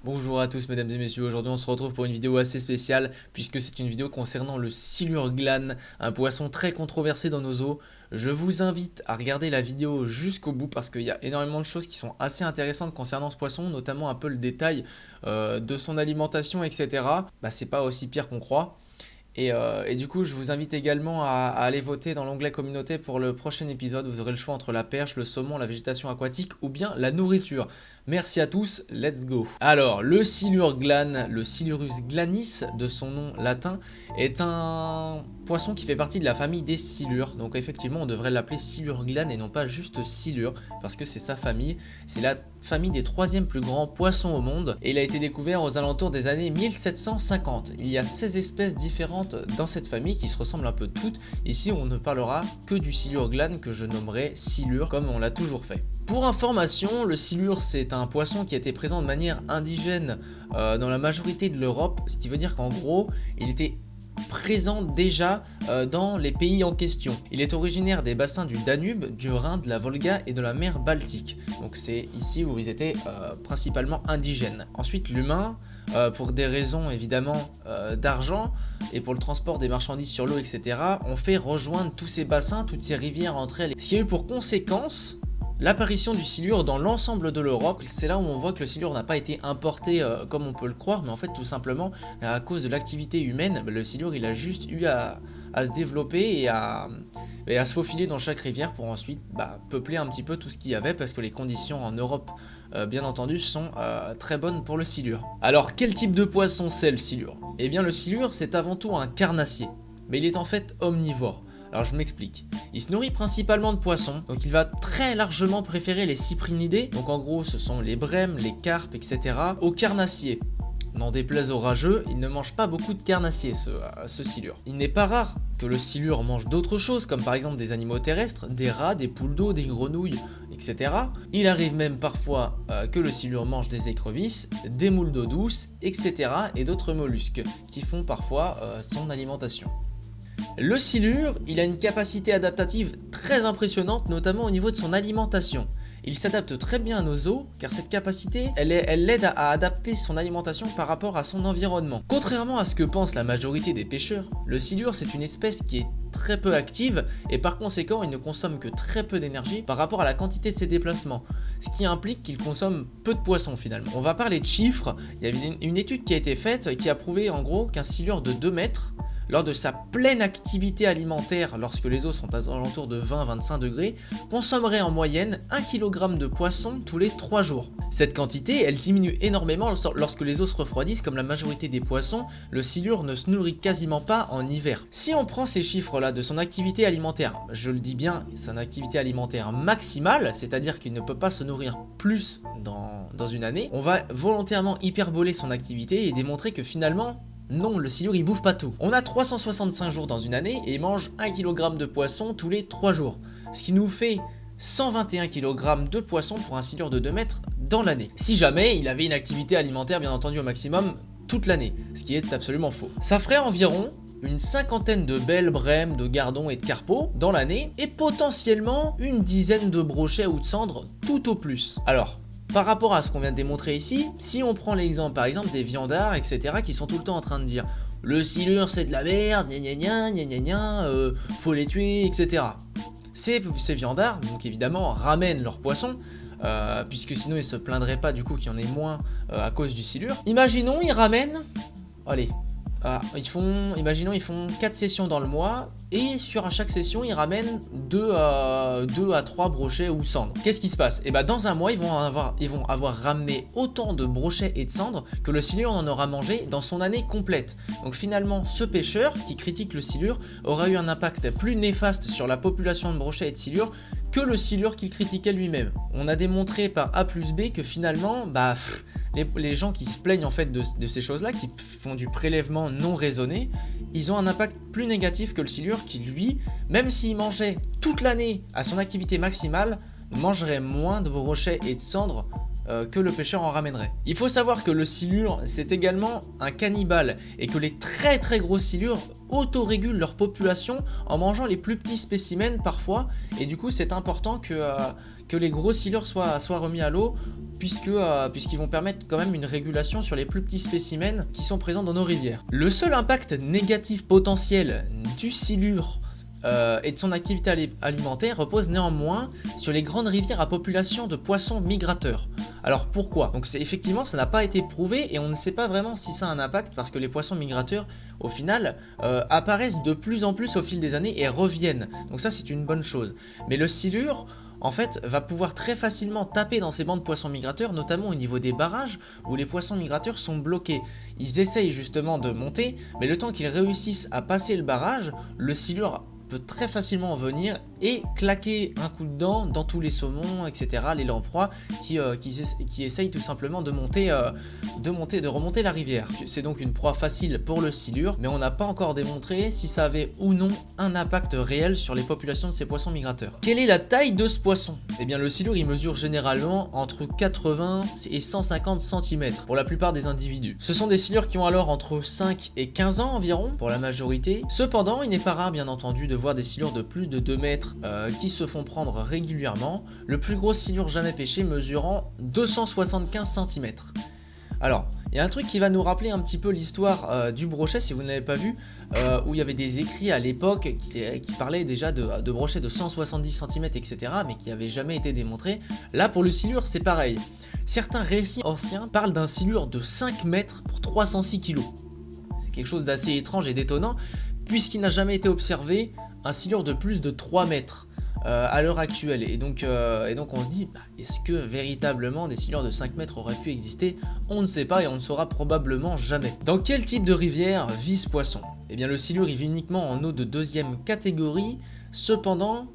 Bonjour à tous mesdames et messieurs, aujourd'hui on se retrouve pour une vidéo assez spéciale puisque c'est une vidéo concernant le silure glan, un poisson très controversé dans nos eaux. Je vous invite à regarder la vidéo jusqu'au bout parce qu'il y a énormément de choses qui sont assez intéressantes concernant ce poisson, notamment un peu le détail de son alimentation, etc. C'est pas aussi pire qu'on croit. Et du coup, je vous invite également à aller voter dans l'onglet communauté pour le prochain épisode. Vous aurez le choix entre la perche, le saumon, la végétation aquatique ou bien la nourriture. Merci à tous, let's go. Alors, le silure glan, le Silurus glanis de son nom latin, est un poisson qui fait partie de la famille des silures. Donc effectivement, on devrait l'appeler silure glan et non pas juste silure parce que c'est sa famille. C'est la famille des troisièmes plus grands poissons au monde et il a été découvert aux alentours des années 1750. Il y a 16 espèces différentes dans cette famille qui se ressemblent un peu toutes. Ici, on ne parlera que du silure glan que je nommerai silure comme on l'a toujours fait. Pour information, le silure c'est un poisson qui était présent de manière indigène dans la majorité de l'Europe, ce qui veut dire qu'en gros, il était présent déjà dans les pays en question. Il est originaire des bassins du Danube, du Rhin, de la Volga et de la mer Baltique. Donc c'est ici où ils étaient principalement indigènes. Ensuite l'humain, pour des raisons évidemment d'argent et pour le transport des marchandises sur l'eau, etc., ont fait rejoindre tous ces bassins, toutes ces rivières entre elles. Ce qui a eu pour conséquence l'apparition du silure dans l'ensemble de l'Europe. C'est là où on voit que le silure n'a pas été importé comme on peut le croire, mais en fait tout simplement à cause de l'activité humaine, le silure il a juste eu à se développer et à se faufiler dans chaque rivière pour ensuite peupler un petit peu tout ce qu'il y avait, parce que les conditions en Europe bien entendu sont très bonnes pour le silure. Alors quel type de poisson c'est le silure? Eh bien le silure c'est avant tout un carnassier, mais il est en fait omnivore. Alors je m'explique. Il se nourrit principalement de poissons, donc il va très largement préférer les cyprinidés, donc en gros ce sont les brèmes, les carpes, etc., aux carnassiers. N'en déplaise aux rageux, il ne mange pas beaucoup de carnassiers ce silure. Il n'est pas rare que le silure mange d'autres choses, comme par exemple des animaux terrestres, des rats, des poules d'eau, des grenouilles, etc. Il arrive même parfois que le silure mange des écrevisses, des moules d'eau douce, etc. et d'autres mollusques, qui font parfois son alimentation. Le silure, il a une capacité adaptative très impressionnante, notamment au niveau de son alimentation. Il s'adapte très bien à nos eaux, car cette capacité, elle l'aide à adapter son alimentation par rapport à son environnement. Contrairement à ce que pense la majorité des pêcheurs, le silure c'est une espèce qui est très peu active et par conséquent il ne consomme que très peu d'énergie par rapport à la quantité de ses déplacements, ce qui implique qu'il consomme peu de poissons finalement. On va parler de chiffres. Il y a une étude qui a été faite qui a prouvé en gros qu'un silure de 2 mètres, lors de sa pleine activité alimentaire, lorsque les eaux sont aux alentours de 20-25 degrés, consommerait en moyenne 1 kg de poisson tous les 3 jours. Cette quantité, elle diminue énormément lorsque les eaux se refroidissent. Comme la majorité des poissons, le silure ne se nourrit quasiment pas en hiver. Si on prend ces chiffres-là de son activité alimentaire, je le dis bien, son activité alimentaire maximale, c'est-à-dire qu'il ne peut pas se nourrir plus dans une année, on va volontairement hyperboler son activité et démontrer que finalement, non, le silure il bouffe pas tout. On a 365 jours dans une année et il mange 1 kg de poisson tous les 3 jours. Ce qui nous fait 121 kg de poisson pour un silure de 2 mètres dans l'année. Si jamais il avait une activité alimentaire bien entendu au maximum toute l'année, ce qui est absolument faux. Ça ferait environ une cinquantaine de belles brèmes, de gardons et de carpeaux dans l'année et potentiellement une dizaine de brochets ou de cendres tout au plus. Alors, par rapport à ce qu'on vient de démontrer ici, si on prend l'exemple par exemple des viandards, etc., qui sont tout le temps en train de dire le silure c'est de la merde, faut les tuer, etc. Ces viandards, donc évidemment, ramènent leurs poissons, puisque sinon ils se plaindraient pas du coup qu'il y en ait moins à cause du silure. Imaginons, ils ramènent, allez, imaginons ils font 4 sessions dans le mois et sur chaque session ils ramènent 2 à 3 brochets ou cendres. Qu'est-ce qui se passe? Et dans un mois ils vont avoir ramené autant de brochets et de cendres que le silure en aura mangé dans son année complète. Donc finalement ce pêcheur qui critique le silure aura eu un impact plus néfaste sur la population de brochets et de silure que le silure qu'il critiquait lui-même. On a démontré par A plus B que finalement les gens qui se plaignent en fait de ces choses-là, qui font du prélèvement non raisonné, ils ont un impact plus négatif que le silure qui lui, même s'il mangeait toute l'année à son activité maximale, mangerait moins de brochets et de cendres que le pêcheur en ramènerait. Il faut savoir que le silure c'est également un cannibale et que les très très gros silures autorégulent leur population en mangeant les plus petits spécimens parfois, et du coup c'est important que les gros silures soient remis à l'eau puisqu'ils vont permettre quand même une régulation sur les plus petits spécimens qui sont présents dans nos rivières. Le seul impact négatif potentiel du silure et de son activité alimentaire repose néanmoins sur les grandes rivières à population de poissons migrateurs. Alors pourquoi? Donc effectivement ça n'a pas été prouvé et on ne sait pas vraiment si ça a un impact parce que les poissons migrateurs au final apparaissent de plus en plus au fil des années et reviennent. Donc ça c'est une bonne chose. Mais le silure en fait va pouvoir très facilement taper dans ces bancs de poissons migrateurs, notamment au niveau des barrages où les poissons migrateurs sont bloqués. Ils essayent justement de monter, mais le temps qu'ils réussissent à passer le barrage, le silure peut très facilement venir et claquer un coup de dent dans tous les saumons, etc., les lamproies qui essayent tout simplement de remonter la rivière. C'est donc une proie facile pour le silure, mais on n'a pas encore démontré si ça avait ou non un impact réel sur les populations de ces poissons migrateurs. Quelle est la taille de ce poisson? Eh bien le silure il mesure généralement entre 80 et 150 cm pour la plupart des individus. Ce sont des silures qui ont alors entre 5 et 15 ans environ pour la majorité. Cependant il n'est pas rare bien entendu de voir des silures de plus de 2 mètres qui se font prendre régulièrement, le plus gros silure jamais pêché mesurant 275 cm. Alors, il y a un truc qui va nous rappeler un petit peu l'histoire du brochet, si vous ne l'avez pas vu, où il y avait des écrits à l'époque qui parlaient déjà de brochets de 170 cm, etc., mais qui n'avaient jamais été démontrés. Là, pour le silure, c'est pareil. Certains récits anciens parlent d'un silure de 5 mètres pour 306 kg. C'est quelque chose d'assez étrange et d'étonnant, puisqu'il n'a jamais été observé un silure de plus de 3 mètres à l'heure actuelle. Et donc on se dit, est-ce que véritablement des silures de 5 mètres auraient pu exister? On ne sait pas et on ne saura probablement jamais. Dans quel type de rivière vit ce poisson? Eh bien le silure il vit uniquement en eau de deuxième catégorie, cependant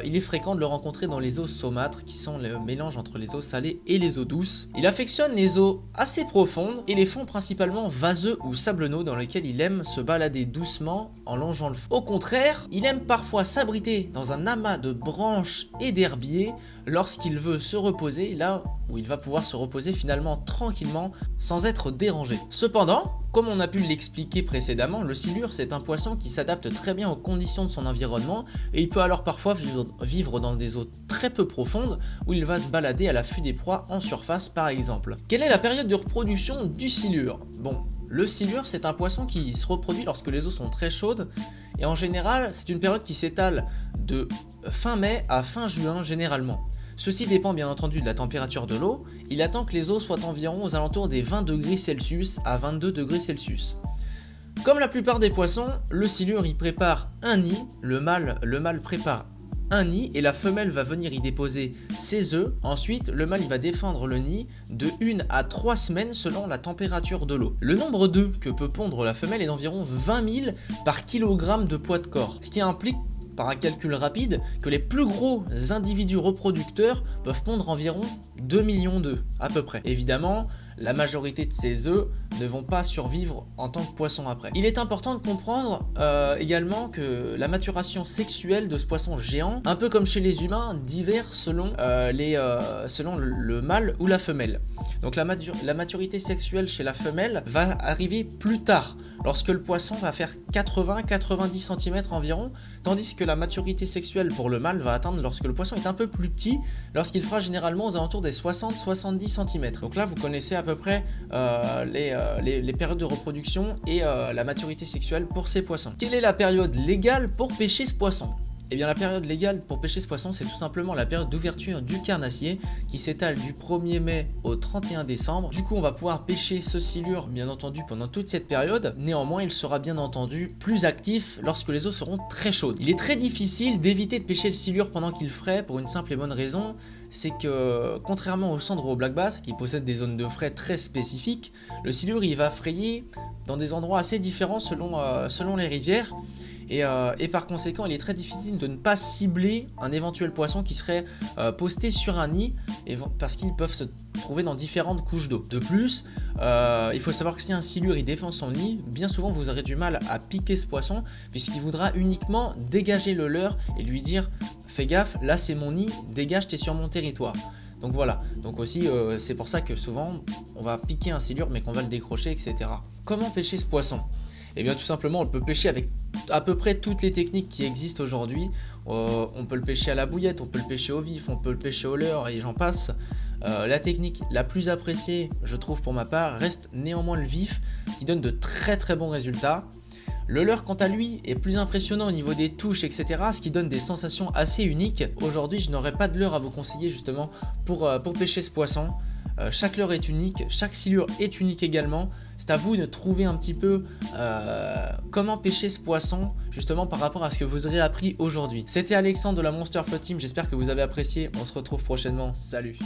il est fréquent de le rencontrer dans les eaux saumâtres qui sont le mélange entre les eaux salées et les eaux douces. Il affectionne les eaux assez profondes et les fonds principalement vaseux ou sablonneux dans lesquels il aime se balader doucement en longeant le fond. Au contraire, il aime parfois s'abriter dans un amas de branches et d'herbiers lorsqu'il veut se reposer, là où il va pouvoir se reposer finalement tranquillement sans être dérangé. Cependant, comme on a pu l'expliquer précédemment, le silure c'est un poisson qui s'adapte très bien aux conditions de son environnement et il peut alors parfois vivre dans des eaux très peu profondes où il va se balader à l'affût des proies en surface par exemple. Quelle est la période de reproduction du silure? Bon, le silure c'est un poisson qui se reproduit lorsque les eaux sont très chaudes et en général c'est une période qui s'étale de fin mai à fin juin généralement. Ceci dépend bien entendu de la température de l'eau, il attend que les eaux soient environ aux alentours des 20 degrés Celsius à 22 degrés Celsius. Comme la plupart des poissons, le silure y prépare un nid, le mâle prépare un nid et la femelle va venir y déposer ses œufs. Ensuite, le mâle il va défendre le nid de 1 à 3 semaines selon la température de l'eau. Le nombre d'œufs que peut pondre la femelle est d'environ 20 000 par kilogramme de poids de corps, ce qui implique par un calcul rapide que les plus gros individus reproducteurs peuvent pondre environ 2 millions d'œufs à peu près. Évidemment, la majorité de ces œufs ne vont pas survivre en tant que poisson après. Il est important de comprendre également que la maturation sexuelle de ce poisson géant, un peu comme chez les humains, diffère selon le mâle ou la femelle. Donc la maturité sexuelle chez la femelle va arriver plus tard, lorsque le poisson va faire 80-90 cm environ, tandis que la maturité sexuelle pour le mâle va atteindre lorsque le poisson est un peu plus petit, lorsqu'il fera généralement aux alentours des 60-70 cm. Donc là vous connaissez à peu près les périodes de reproduction et la maturité sexuelle pour ces poissons. Quelle est la période légale pour pêcher ce poisson? Eh bien la période légale pour pêcher ce poisson c'est tout simplement la période d'ouverture du carnassier qui s'étale du 1er mai au 31 décembre. Du coup on va pouvoir pêcher ce silure bien entendu pendant toute cette période, néanmoins il sera bien entendu plus actif lorsque les eaux seront très chaudes. Il est très difficile d'éviter de pêcher le silure pendant qu'il frais pour une simple et bonne raison, c'est que contrairement au cendre ou au black bass qui possèdent des zones de frais très spécifiques, le silure il va frayer dans des endroits assez différents selon les rivières. Et par conséquent, il est très difficile de ne pas cibler un éventuel poisson qui serait posté sur un nid, parce qu'ils peuvent se trouver dans différentes couches d'eau. De plus, il faut savoir que si un silure il défend son nid, bien souvent vous aurez du mal à piquer ce poisson, puisqu'il voudra uniquement dégager le leurre et lui dire « Fais gaffe, là c'est mon nid, dégage, t'es sur mon territoire ». Donc voilà, donc aussi c'est pour ça que souvent on va piquer un silure mais qu'on va le décrocher, etc. Comment pêcher ce poisson ? Eh bien tout simplement on peut pêcher avec à peu près toutes les techniques qui existent aujourd'hui. On peut le pêcher à la bouillette, on peut le pêcher au vif, on peut le pêcher au leurre et j'en passe. La technique la plus appréciée, je trouve pour ma part, reste néanmoins le vif, qui donne de très bons résultats. Le leurre, quant à lui, est plus impressionnant au niveau des touches, etc. Ce qui donne des sensations assez uniques. Aujourd'hui, je n'aurai pas de leurre à vous conseiller justement pour pêcher ce poisson. Chaque leurre est unique, chaque silure est unique également. C'est à vous de trouver un petit peu comment pêcher ce poisson justement par rapport à ce que vous aurez appris aujourd'hui. C'était Alexandre de la Monster Float Team, j'espère que vous avez apprécié. On se retrouve prochainement, salut!